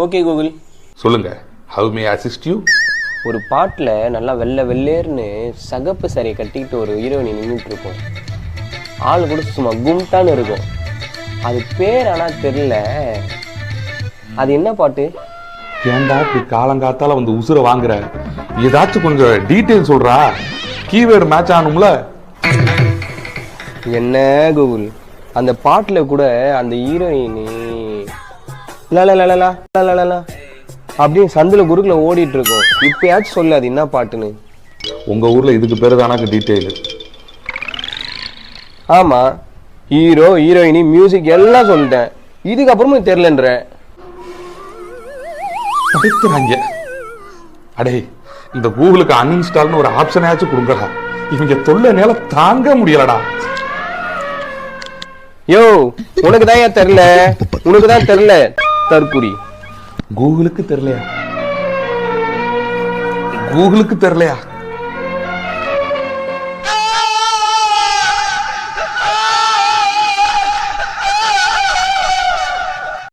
Okay Google. சொல்லுங்க. How may assist you? ஒரு bottle நல்லா வெள்ளேர்னு சகப்பு சரியை கட்டிக்கிட்டு ஒரு ஹீரோயினி நின்றுட்டு இருக்கும். ஆள் கூட சும்மா கும்டான்னு இருக்கும். அது பேர் ஆனால் தெரியல. அது என்ன பாட்டு? ஏண்டா இப்படி காலங்காத்தால வந்து உசுர வாங்குற? ஏதாச்சும் கொஞ்சம் டீட்டெயில் சொல்றா. கீவேர்டு மேட்ச் ஆகணும்ல. என்ன கூகுள், அந்த பாட்டில் கூட அந்த ஹீரோயினி லலலலலா லலலலா அப்படின்னு சந்தில் குறுக்கில் ஓடிட்டு இருக்கும். இப்பயாச்சும் சொல்லு அது என்ன பாட்டுன்னு. உங்க ஊர்ல இதுக்கு பேரு தானாக்கு டீட்டெயில்? ஆமா, ஹீரோ ஹீரோயினி மியூசிக் எல்லாம் சொல்லிட்டேன். இதுக்கப்புறமும் தெரியலன்ற. அடே, இந்த கூகுளுக்கு அன்இன்ஸ்டால்னு ஒரு ஆப்ஷனாச்சும் கொடுங்கடா. இவங்க தொல்லை நேர தாங்க முடியலடா. யோ, உனக்கு தான் ஏன் தெரியல? உனக்கு தான் தெரியல தற்குறி. கூகுளுக்கு தெரியலையா? கூகுளுக்கு தெரியலையா?